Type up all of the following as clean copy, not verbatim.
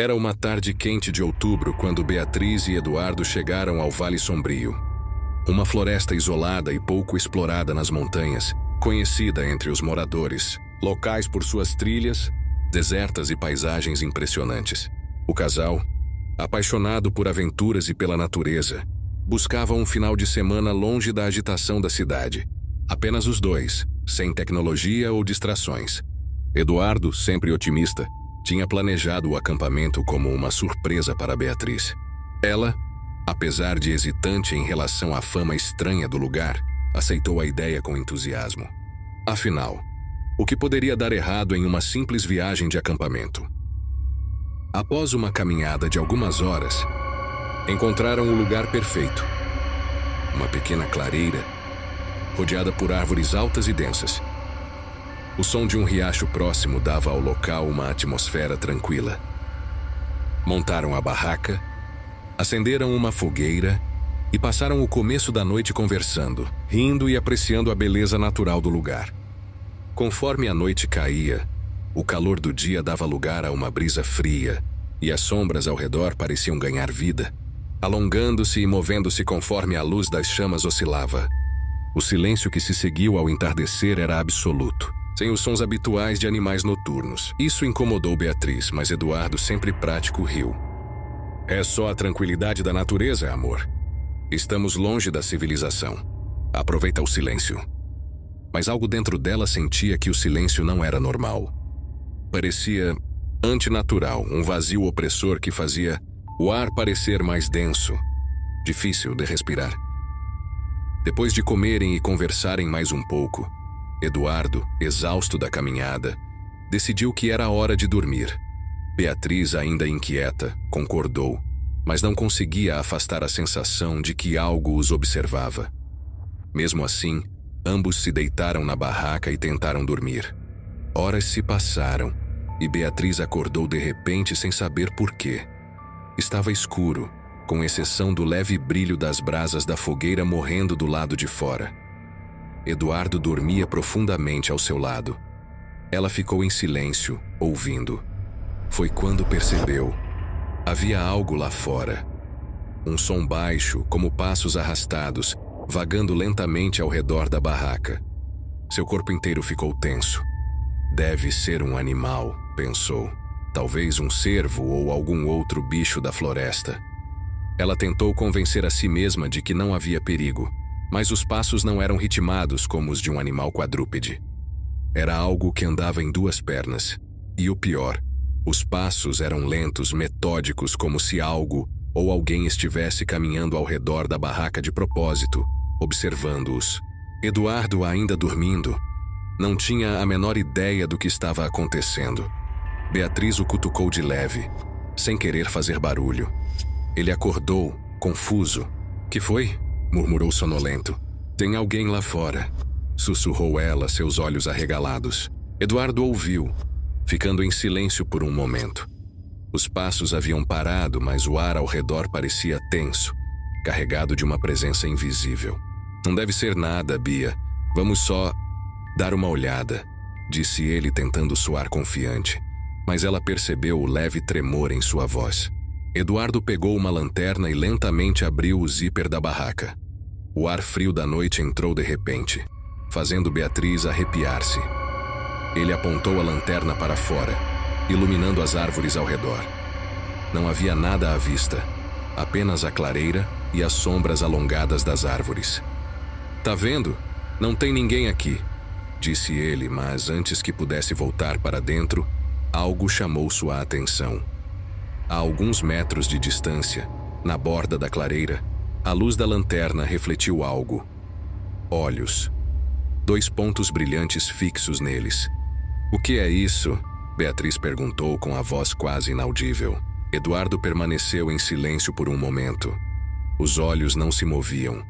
Era uma tarde quente de outubro quando Beatriz e Eduardo chegaram ao Vale Sombrio. Uma floresta isolada e pouco explorada nas montanhas, conhecida entre os moradores, locais por suas trilhas, desertas e paisagens impressionantes. O casal, apaixonado por aventuras e pela natureza, buscava um final de semana longe da agitação da cidade. Apenas os dois, sem tecnologia ou distrações. Eduardo, sempre otimista, tinha planejado o acampamento como uma surpresa para Beatriz. Ela, apesar de hesitante em relação à fama estranha do lugar, aceitou a ideia com entusiasmo. Afinal, o que poderia dar errado em uma simples viagem de acampamento? Após uma caminhada de algumas horas, encontraram o lugar perfeito. Uma pequena clareira, rodeada por árvores altas e densas. O som de um riacho próximo dava ao local uma atmosfera tranquila. Montaram a barraca, acenderam uma fogueira e passaram o começo da noite conversando, rindo e apreciando a beleza natural do lugar. Conforme a noite caía, o calor do dia dava lugar a uma brisa fria e as sombras ao redor pareciam ganhar vida, alongando-se e movendo-se conforme a luz das chamas oscilava. O silêncio que se seguiu ao entardecer era absoluto, sem os sons habituais de animais noturnos. Isso incomodou Beatriz, mas Eduardo, sempre prático, riu. É só a tranquilidade da natureza, amor. Estamos longe da civilização. Aproveita o silêncio. Mas algo dentro dela sentia que o silêncio não era normal. Parecia antinatural, um vazio opressor que fazia o ar parecer mais denso, difícil de respirar. Depois de comerem e conversarem mais um pouco, Eduardo, exausto da caminhada, decidiu que era hora de dormir. Beatriz, ainda inquieta, concordou, mas não conseguia afastar a sensação de que algo os observava. Mesmo assim, ambos se deitaram na barraca e tentaram dormir. Horas se passaram e Beatriz acordou de repente sem saber por quê. Estava escuro, com exceção do leve brilho das brasas da fogueira morrendo do lado de fora. Eduardo dormia profundamente ao seu lado. Ela ficou em silêncio, ouvindo. Foi quando percebeu. Havia algo lá fora. Um som baixo, como passos arrastados, vagando lentamente ao redor da barraca. Seu corpo inteiro ficou tenso. Deve ser um animal, pensou. Talvez um cervo ou algum outro bicho da floresta. Ela tentou convencer a si mesma de que não havia perigo, mas os passos não eram ritmados como os de um animal quadrúpede. Era algo que andava em duas pernas. E o pior, os passos eram lentos, metódicos, como se algo ou alguém estivesse caminhando ao redor da barraca de propósito, observando-os. Eduardo, ainda dormindo, não tinha a menor ideia do que estava acontecendo. Beatriz o cutucou de leve, sem querer fazer barulho. Ele acordou, confuso. "Que foi?" murmurou sonolento. "Tem alguém lá fora", sussurrou ela, seus olhos arregalados. Eduardo ouviu, ficando em silêncio por um momento. Os passos haviam parado, mas o ar ao redor parecia tenso, carregado de uma presença invisível. "Não deve ser nada, Bia. Vamos só dar uma olhada", disse ele, tentando soar confiante, mas ela percebeu o leve tremor em sua voz. Eduardo pegou uma lanterna e lentamente abriu o zíper da barraca. O ar frio da noite entrou de repente, fazendo Beatriz arrepiar-se. Ele apontou a lanterna para fora, iluminando as árvores ao redor. Não havia nada à vista, apenas a clareira e as sombras alongadas das árvores. "Tá vendo? Não tem ninguém aqui", disse ele, mas antes que pudesse voltar para dentro, algo chamou sua atenção. A alguns metros de distância, na borda da clareira, a luz da lanterna refletiu algo. Olhos. 2 pontos brilhantes fixos neles. "O que é isso?" Beatriz perguntou com a voz quase inaudível. Eduardo permaneceu em silêncio por um momento. Os olhos não se moviam.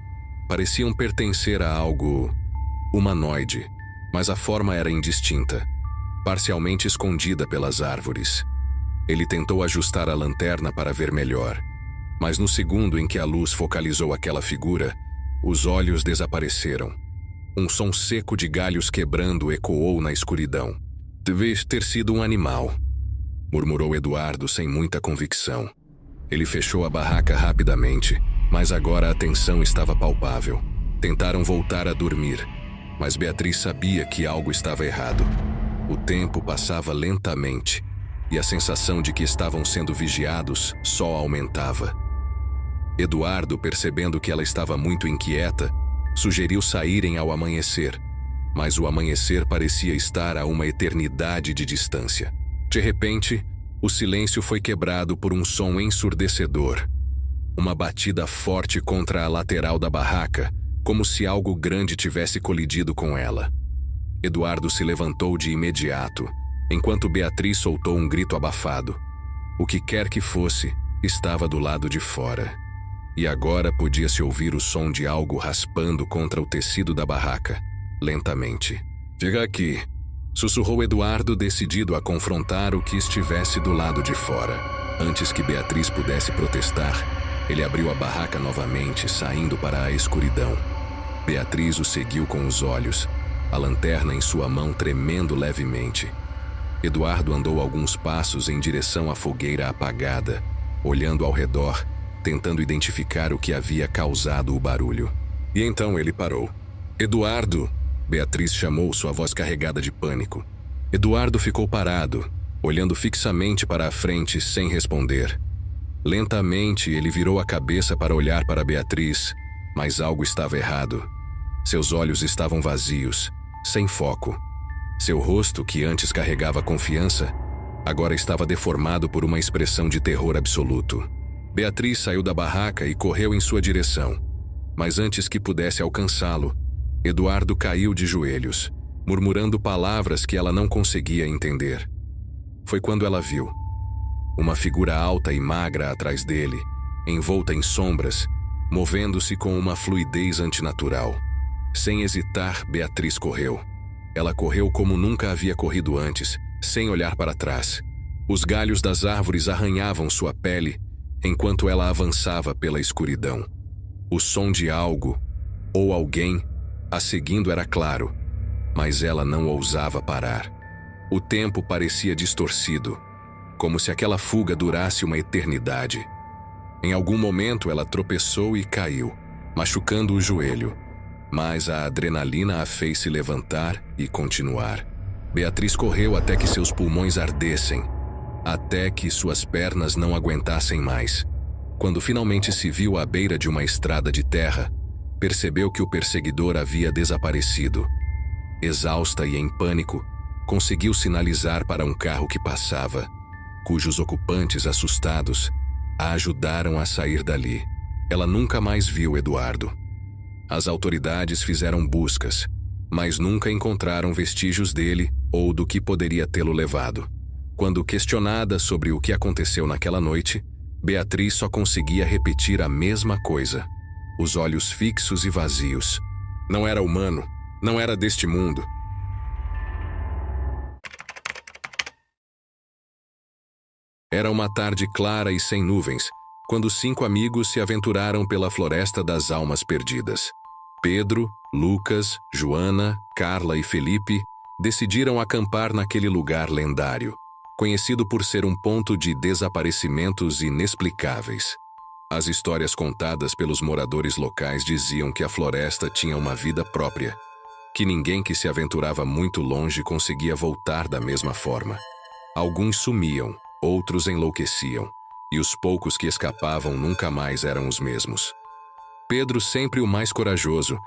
Pareciam pertencer a algo humanoide, mas a forma era indistinta, parcialmente escondida pelas árvores. Ele tentou ajustar a lanterna para ver melhor, mas no segundo em que a luz focalizou aquela figura, os olhos desapareceram. Um som seco de galhos quebrando ecoou na escuridão. "Deve ter sido um animal", murmurou Eduardo sem muita convicção. Ele fechou a barraca rapidamente, mas agora a tensão estava palpável. Tentaram voltar a dormir, mas Beatriz sabia que algo estava errado. O tempo passava lentamente, e a sensação de que estavam sendo vigiados só aumentava. Eduardo, percebendo que ela estava muito inquieta, sugeriu saírem ao amanhecer, mas o amanhecer parecia estar a uma eternidade de distância. De repente, o silêncio foi quebrado por um som ensurdecedor. Uma batida forte contra a lateral da barraca, como se algo grande tivesse colidido com ela. Eduardo se levantou de imediato, enquanto Beatriz soltou um grito abafado. O que quer que fosse, estava do lado de fora. E agora podia-se ouvir o som de algo raspando contra o tecido da barraca, lentamente. "Fica aqui", sussurrou Eduardo, decidido a confrontar o que estivesse do lado de fora. Antes que Beatriz pudesse protestar, ele abriu a barraca novamente, saindo para a escuridão. Beatriz o seguiu com os olhos, a lanterna em sua mão tremendo levemente. Eduardo andou alguns passos em direção à fogueira apagada, olhando ao redor, tentando identificar o que havia causado o barulho. E então ele parou. "Eduardo!" Beatriz chamou, sua voz carregada de pânico. Eduardo ficou parado, olhando fixamente para a frente sem responder. Lentamente ele virou a cabeça para olhar para Beatriz, mas algo estava errado. Seus olhos estavam vazios, sem foco. Seu rosto, que antes carregava confiança, agora estava deformado por uma expressão de terror absoluto. Beatriz saiu da barraca e correu em sua direção, mas antes que pudesse alcançá-lo, Eduardo caiu de joelhos, murmurando palavras que ela não conseguia entender. Foi quando ela viu uma figura alta e magra atrás dele, envolta em sombras, movendo-se com uma fluidez antinatural. Sem hesitar, Beatriz correu. Ela correu como nunca havia corrido antes, sem olhar para trás. Os galhos das árvores arranhavam sua pele, enquanto ela avançava pela escuridão. O som de algo, ou alguém, a seguindo era claro, mas ela não ousava parar. O tempo parecia distorcido, como se aquela fuga durasse uma eternidade. Em algum momento ela tropeçou e caiu, machucando o joelho, mas a adrenalina a fez se levantar e continuar. Beatriz correu até que seus pulmões ardessem, até que suas pernas não aguentassem mais. Quando finalmente se viu à beira de uma estrada de terra, percebeu que o perseguidor havia desaparecido. Exausta e em pânico, conseguiu sinalizar para um carro que passava, cujos ocupantes, assustados, a ajudaram a sair dali. Ela nunca mais viu Eduardo. As autoridades fizeram buscas, mas nunca encontraram vestígios dele ou do que poderia tê-lo levado. Quando questionada sobre o que aconteceu naquela noite, Beatriz só conseguia repetir a mesma coisa. Os olhos fixos e vazios. Não era humano, não era deste mundo. Era uma tarde clara e sem nuvens, quando 5 amigos se aventuraram pela Floresta das Almas Perdidas. Pedro, Lucas, Joana, Carla e Felipe decidiram acampar naquele lugar lendário, conhecido por ser um ponto de desaparecimentos inexplicáveis. As histórias contadas pelos moradores locais diziam que a floresta tinha uma vida própria, que ninguém que se aventurava muito longe conseguia voltar da mesma forma. Alguns sumiam, outros enlouqueciam, e os poucos que escapavam nunca mais eram os mesmos. Pedro, sempre o mais corajoso,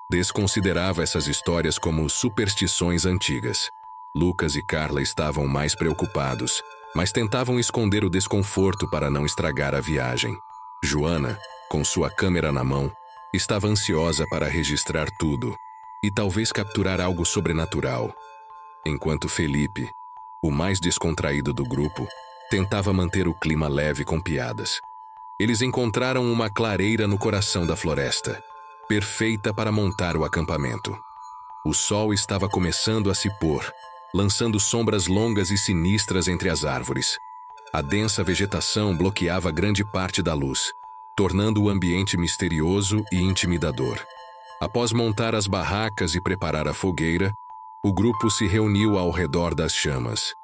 desconsiderava essas histórias como superstições antigas. Lucas e Carla estavam mais preocupados, mas tentavam esconder o desconforto para não estragar a viagem. Joana, com sua câmera na mão, estava ansiosa para registrar tudo e talvez capturar algo sobrenatural, enquanto Felipe, o mais descontraído do grupo, tentava manter o clima leve com piadas. Eles encontraram uma clareira no coração da floresta, perfeita para montar o acampamento. O sol estava começando a se pôr, lançando sombras longas e sinistras entre as árvores. A densa vegetação bloqueava grande parte da luz, tornando o ambiente misterioso e intimidador. Após montar as barracas e preparar a fogueira, o grupo se reuniu ao redor das chamas.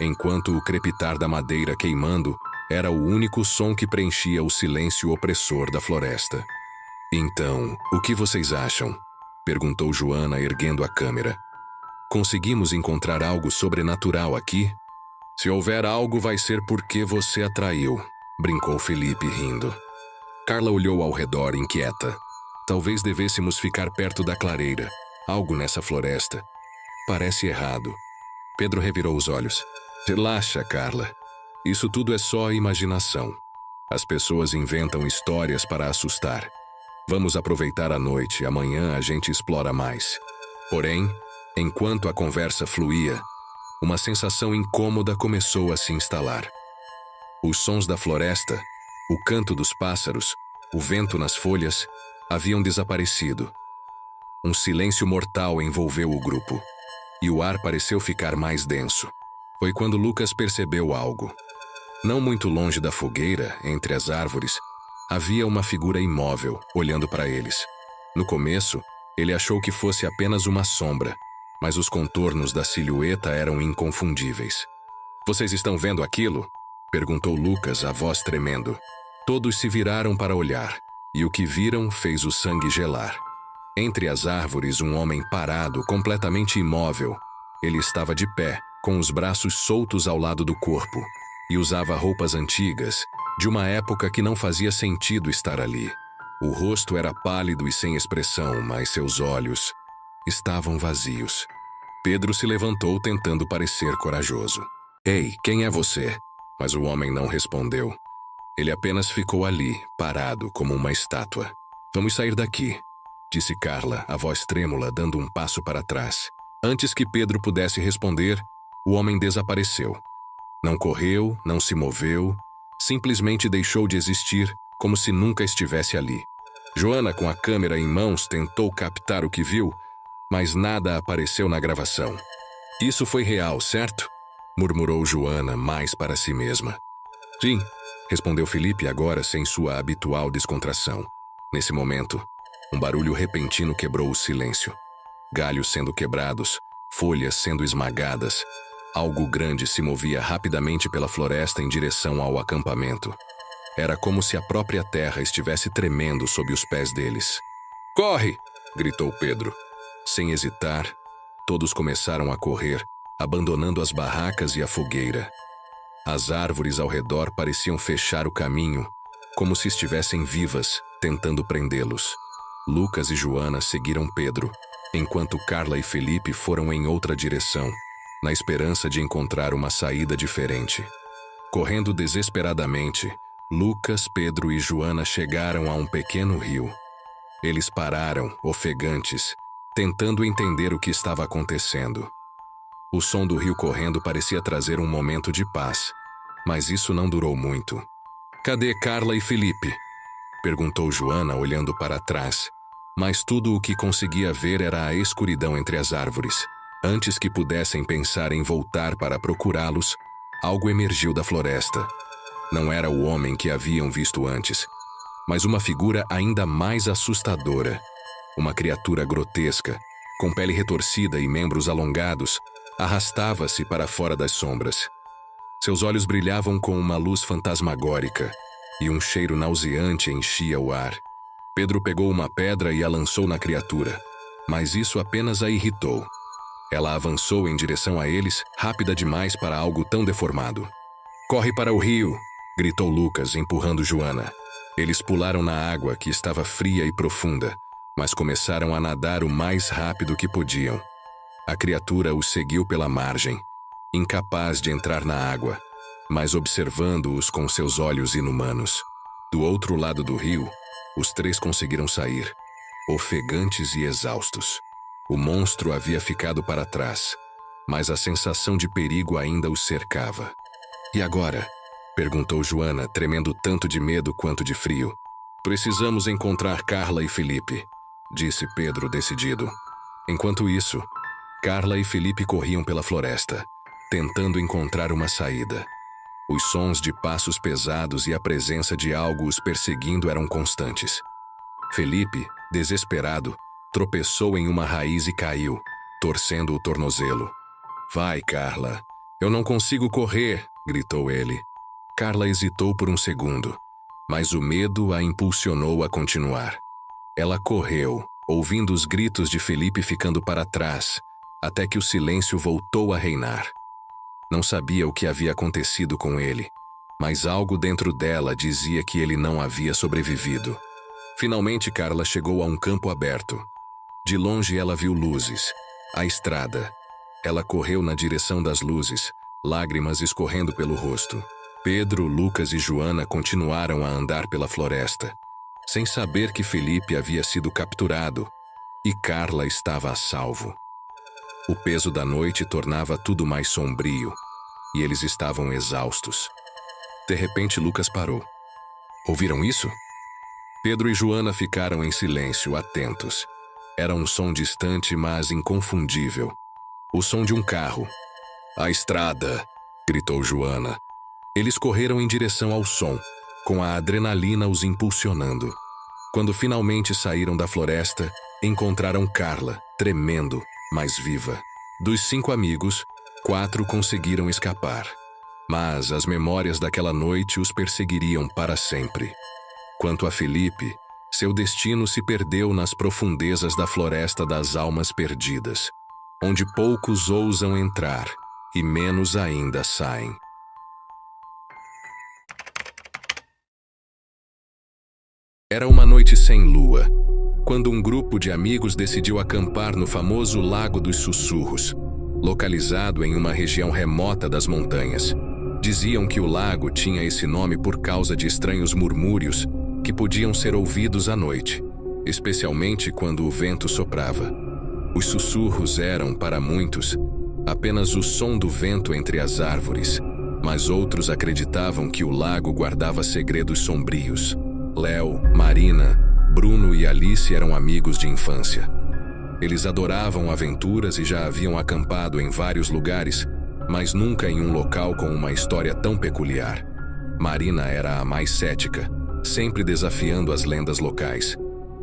enquanto o crepitar da madeira queimando era o único som que preenchia o silêncio opressor da floresta. Então, o que vocês acham? Perguntou Joana, erguendo a câmera. Conseguimos encontrar algo sobrenatural aqui? Se houver algo, vai ser porque você atraiu, brincou Felipe, rindo. Carla olhou ao redor, inquieta. Talvez devêssemos ficar perto da clareira. Algo nessa floresta. Parece errado. Pedro revirou os olhos. Relaxa, Carla. Isso tudo é só imaginação. As pessoas inventam histórias para assustar. Vamos aproveitar a noite, amanhã a gente explora mais. Porém, enquanto a conversa fluía, uma sensação incômoda começou a se instalar. Os sons da floresta, o canto dos pássaros, o vento nas folhas, haviam desaparecido. Um silêncio mortal envolveu o grupo, e o ar pareceu ficar mais denso. Foi quando Lucas percebeu algo. Não muito longe da fogueira, entre as árvores, havia uma figura imóvel, olhando para eles. No começo, ele achou que fosse apenas uma sombra, mas os contornos da silhueta eram inconfundíveis. Vocês estão vendo aquilo? Perguntou Lucas, a voz tremendo. Todos se viraram para olhar, e o que viram fez o sangue gelar. Entre as árvores, um homem parado, completamente imóvel. Ele estava de pé, com os braços soltos ao lado do corpo, e usava roupas antigas, de uma época que não fazia sentido estar ali. O rosto era pálido e sem expressão, mas seus olhos estavam vazios. Pedro se levantou tentando parecer corajoso. Ei, quem é você? Mas o homem não respondeu. Ele apenas ficou ali, parado como uma estátua. Vamos sair daqui, disse Carla, a voz trêmula, dando um passo para trás. Antes que Pedro pudesse responder, o homem desapareceu. Não correu, não se moveu, simplesmente deixou de existir, como se nunca estivesse ali. Joana, com a câmera em mãos, tentou captar o que viu, mas nada apareceu na gravação. Isso foi real, certo? Murmurou Joana, mais para si mesma. Sim, respondeu Felipe, agora sem sua habitual descontração. Nesse momento, um barulho repentino quebrou o silêncio. Galhos sendo quebrados, folhas sendo esmagadas. Algo grande se movia rapidamente pela floresta em direção ao acampamento. Era como se a própria terra estivesse tremendo sob os pés deles. Corre! Gritou Pedro. Sem hesitar, todos começaram a correr, abandonando as barracas e a fogueira. As árvores ao redor pareciam fechar o caminho, como se estivessem vivas, tentando prendê-los. Lucas e Joana seguiram Pedro, enquanto Carla e Felipe foram em outra direção, na esperança de encontrar uma saída diferente. Correndo desesperadamente, Lucas, Pedro e Joana chegaram a um pequeno rio. Eles pararam, ofegantes, tentando entender o que estava acontecendo. O som do rio correndo parecia trazer um momento de paz, mas isso não durou muito. Cadê Carla e Felipe? Perguntou Joana, olhando para trás, mas tudo o que conseguia ver era a escuridão entre as árvores. Antes que pudessem pensar em voltar para procurá-los, algo emergiu da floresta. Não era o homem que haviam visto antes, mas uma figura ainda mais assustadora. Uma criatura grotesca, com pele retorcida e membros alongados, arrastava-se para fora das sombras. Seus olhos brilhavam com uma luz fantasmagórica, e um cheiro nauseante enchia o ar. Pedro pegou uma pedra e a lançou na criatura, mas isso apenas a irritou. Ela avançou em direção a eles, rápida demais para algo tão deformado. Corre para o rio! Gritou Lucas, empurrando Joana. Eles pularam na água, que estava fria e profunda, mas começaram a nadar o mais rápido que podiam. A criatura os seguiu pela margem, incapaz de entrar na água, mas observando-os com seus olhos inumanos. Do outro lado do rio, os três conseguiram sair, ofegantes e exaustos. O monstro havia ficado para trás, mas a sensação de perigo ainda os cercava. E agora? Perguntou Joana, tremendo tanto de medo quanto de frio. Precisamos encontrar Carla e Felipe, disse Pedro, decidido. Enquanto isso, Carla e Felipe corriam pela floresta, tentando encontrar uma saída. Os sons de passos pesados e a presença de algo os perseguindo eram constantes. Felipe, desesperado, tropeçou em uma raiz e caiu, torcendo o tornozelo. Vai, Carla, Eu não consigo correr, gritou ele. Carla hesitou por um segundo, mas o medo a impulsionou a continuar. Ela correu, ouvindo os gritos de Felipe ficando para trás, até que o silêncio voltou a reinar. Não sabia o que havia acontecido com ele, mas algo dentro dela dizia que ele não havia sobrevivido. Finalmente Carla chegou a um campo aberto. De longe ela viu luzes, a estrada. Ela correu na direção das luzes, lágrimas escorrendo pelo rosto. Pedro, Lucas e Joana continuaram a andar pela floresta, sem saber que Felipe havia sido capturado e Carla estava a salvo. O peso da noite tornava tudo mais sombrio e eles estavam exaustos. De repente Lucas parou. Ouviram isso? Pedro e Joana ficaram em silêncio, atentos. Era um som distante, mas inconfundível. O som de um carro. A estrada! Gritou Joana. Eles correram em direção ao som, com a adrenalina os impulsionando. Quando finalmente saíram da floresta, encontraram Carla, tremendo, mas viva. Dos 5 amigos, 4 conseguiram escapar. Mas as memórias daquela noite os perseguiriam para sempre. Quanto a Felipe, seu destino se perdeu nas profundezas da floresta das almas perdidas, onde poucos ousam entrar e menos ainda saem. Era uma noite sem lua, quando um grupo de amigos decidiu acampar no famoso Lago dos Sussurros, localizado em uma região remota das montanhas. Diziam que o lago tinha esse nome por causa de estranhos murmúrios que podiam ser ouvidos à noite, especialmente quando o vento soprava. Os sussurros eram, para muitos, apenas o som do vento entre as árvores, mas outros acreditavam que o lago guardava segredos sombrios. Léo, Marina, Bruno e Alice eram amigos de infância. Eles adoravam aventuras e já haviam acampado em vários lugares, mas nunca em um local com uma história tão peculiar. Marina era a mais cética, sempre desafiando as lendas locais,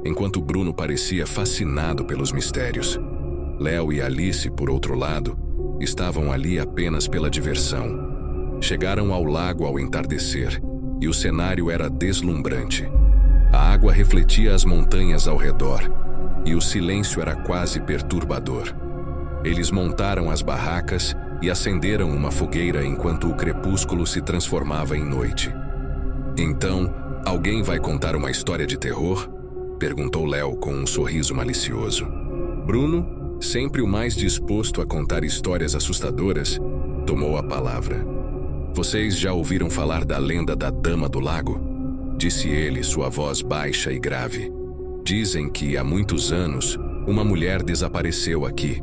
enquanto Bruno parecia fascinado pelos mistérios. Léo e Alice, por outro lado, estavam ali apenas pela diversão. Chegaram ao lago ao entardecer, e o cenário era deslumbrante. A água refletia as montanhas ao redor, e o silêncio era quase perturbador. Eles montaram as barracas e acenderam uma fogueira enquanto o crepúsculo se transformava em noite. Então, alguém vai contar uma história de terror? Perguntou Léo com um sorriso malicioso. Bruno, sempre o mais disposto a contar histórias assustadoras, tomou a palavra. Vocês já ouviram falar da lenda da Dama do Lago? Disse ele, sua voz baixa e grave. Dizem que há muitos anos, uma mulher desapareceu aqui.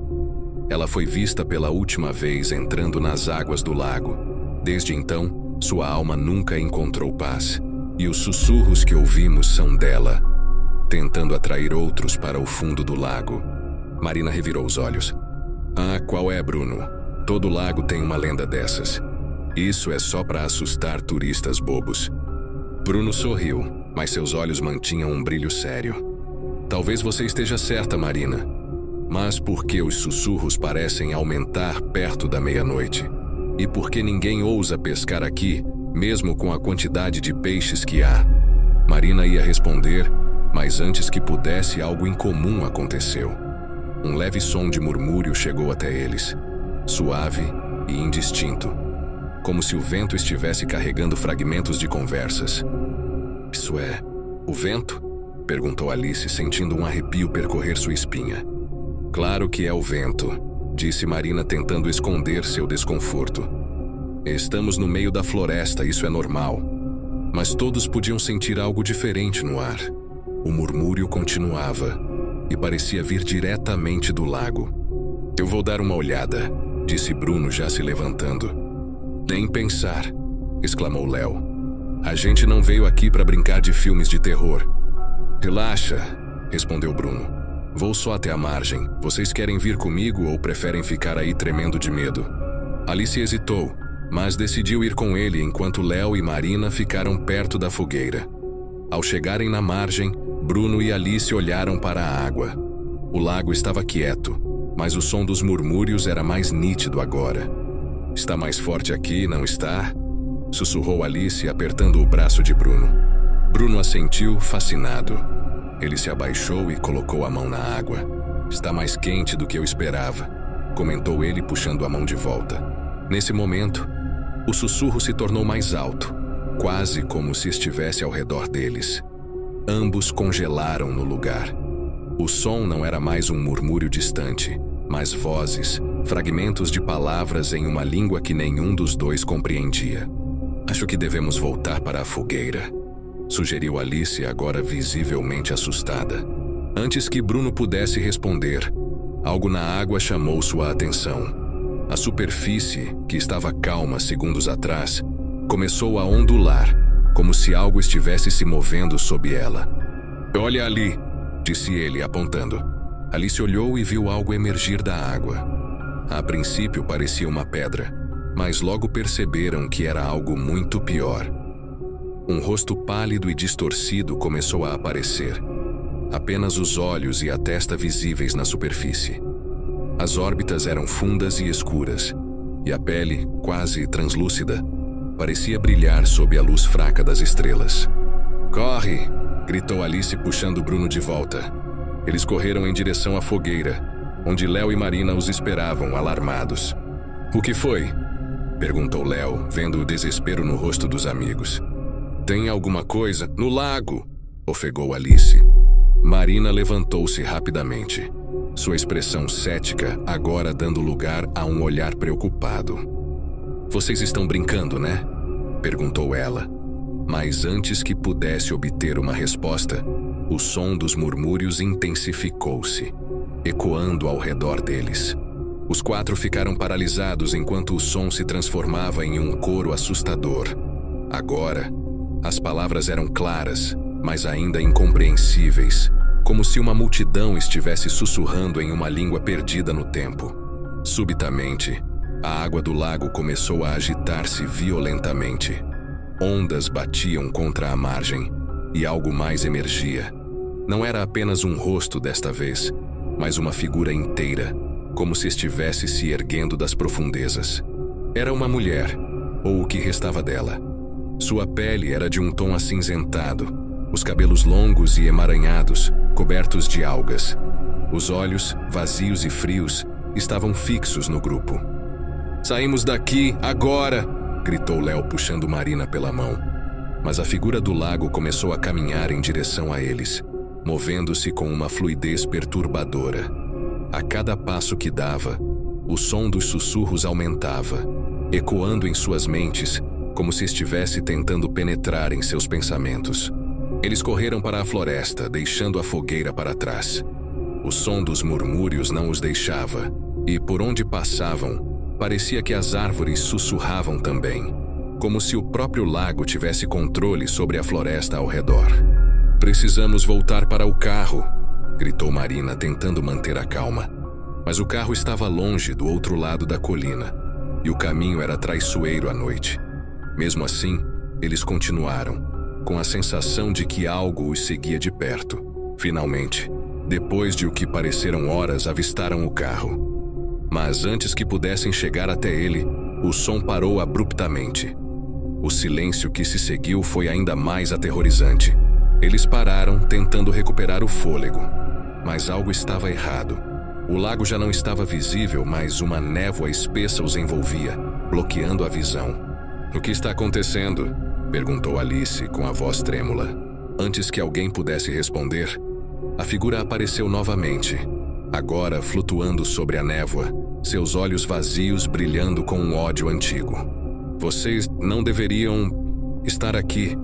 Ela foi vista pela última vez entrando nas águas do lago. Desde então, sua alma nunca encontrou paz. E os sussurros que ouvimos são dela, tentando atrair outros para o fundo do lago. Marina revirou os olhos. Ah, qual é, Bruno? Todo lago tem uma lenda dessas. Isso é só para assustar turistas bobos. Bruno sorriu, mas seus olhos mantinham um brilho sério. Talvez você esteja certa, Marina. Mas por que os sussurros parecem aumentar perto da meia-noite? E por que ninguém ousa pescar aqui, mesmo com a quantidade de peixes que há? Marina ia responder, mas antes que pudesse, algo incomum aconteceu. Um leve som de murmúrio chegou até eles, suave e indistinto, como se o vento estivesse carregando fragmentos de conversas. Isso é o vento? Perguntou Alice, sentindo um arrepio percorrer sua espinha. Claro que é o vento, disse Marina, tentando esconder seu desconforto. Estamos no meio da floresta, isso é normal. Mas todos podiam sentir algo diferente no ar. O murmúrio continuava e parecia vir diretamente do lago. Eu vou dar uma olhada, disse Bruno, já se levantando. Nem pensar, exclamou Léo. A gente não veio aqui para brincar de filmes de terror. Relaxa, respondeu Bruno. Vou só até a margem. Vocês querem vir comigo ou preferem ficar aí tremendo de medo? Alice hesitou, mas decidiu ir com ele enquanto Léo e Marina ficaram perto da fogueira. Ao chegarem na margem, Bruno e Alice olharam para a água. O lago estava quieto, mas o som dos murmúrios era mais nítido agora. Está mais forte aqui, não está? Sussurrou Alice, apertando o braço de Bruno. Bruno assentiu, fascinado. Ele se abaixou e colocou a mão na água. Está mais quente do que eu esperava, comentou ele, puxando a mão de volta. Nesse momento, o sussurro se tornou mais alto, quase como se estivesse ao redor deles. Ambos congelaram no lugar. O som não era mais um murmúrio distante, mas vozes, fragmentos de palavras em uma língua que nenhum dos dois compreendia. Acho que devemos voltar para a fogueira, sugeriu Alice, agora visivelmente assustada. Antes que Bruno pudesse responder, algo na água chamou sua atenção. A superfície, que estava calma segundos atrás, começou a ondular, como se algo estivesse se movendo sob ela. Olha ali, disse ele, apontando. Alice olhou e viu algo emergir da água. A princípio parecia uma pedra, mas logo perceberam que era algo muito pior. Um rosto pálido e distorcido começou a aparecer. Apenas os olhos e a testa visíveis na superfície. As órbitas eram fundas e escuras, e a pele, quase translúcida, parecia brilhar sob a luz fraca das estrelas. Corre! Gritou Alice, puxando Bruno de volta. Eles correram em direção à fogueira, onde Léo e Marina os esperavam, alarmados. O que foi? Perguntou Léo, vendo o desespero no rosto dos amigos. Tem alguma coisa? No lago! Ofegou Alice. Marina levantou-se rapidamente, sua expressão cética agora dando lugar a um olhar preocupado. Vocês estão brincando, né? Perguntou ela. Mas antes que pudesse obter uma resposta, o som dos murmúrios intensificou-se, ecoando ao redor deles. Os quatro ficaram paralisados enquanto o som se transformava em um coro assustador. Agora, as palavras eram claras, mas ainda incompreensíveis, como se uma multidão estivesse sussurrando em uma língua perdida no tempo. Subitamente, a água do lago começou a agitar-se violentamente. Ondas batiam contra a margem, e algo mais emergia. Não era apenas um rosto desta vez, mas uma figura inteira, como se estivesse se erguendo das profundezas. Era uma mulher, ou o que restava dela. Sua pele era de um tom acinzentado, os cabelos longos e emaranhados, cobertos de algas. Os olhos, vazios e frios, estavam fixos no grupo. Saímos daqui, agora! Gritou Léo, puxando Marina pela mão. Mas a figura do lago começou a caminhar em direção a eles, movendo-se com uma fluidez perturbadora. A cada passo que dava, o som dos sussurros aumentava, ecoando em suas mentes, como se estivesse tentando penetrar em seus pensamentos. Eles correram para a floresta, deixando a fogueira para trás. O som dos murmúrios não os deixava, e por onde passavam, parecia que as árvores sussurravam também, como se o próprio lago tivesse controle sobre a floresta ao redor. Precisamos voltar para o carro, gritou Marina, tentando manter a calma. Mas o carro estava longe, do outro lado da colina, e o caminho era traiçoeiro à noite. Mesmo assim, eles continuaram, com a sensação de que algo os seguia de perto. Finalmente, depois de o que pareceram horas, avistaram o carro. Mas antes que pudessem chegar até ele, o som parou abruptamente. O silêncio que se seguiu foi ainda mais aterrorizante. Eles pararam, tentando recuperar o fôlego. Mas algo estava errado. O lago já não estava visível, mas uma névoa espessa os envolvia, bloqueando a visão. O que está acontecendo? Perguntou Alice com a voz trêmula. Antes que alguém pudesse responder, a figura apareceu novamente, agora flutuando sobre a névoa, seus olhos vazios brilhando com um ódio antigo. Vocês não deveriam estar aqui,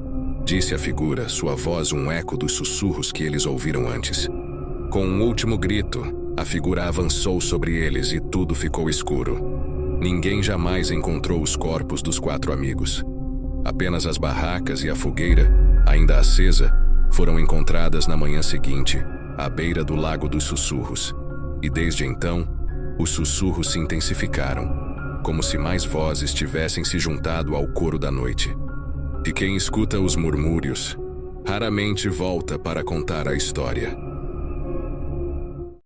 disse a figura, sua voz um eco dos sussurros que eles ouviram antes. Com um último grito, a figura avançou sobre eles e tudo ficou escuro. Ninguém jamais encontrou os corpos dos quatro amigos. Apenas as barracas e a fogueira, ainda acesa, foram encontradas na manhã seguinte, à beira do Lago dos Sussurros. E desde então, os sussurros se intensificaram, como se mais vozes tivessem se juntado ao coro da noite. E quem escuta os murmúrios, raramente volta para contar a história.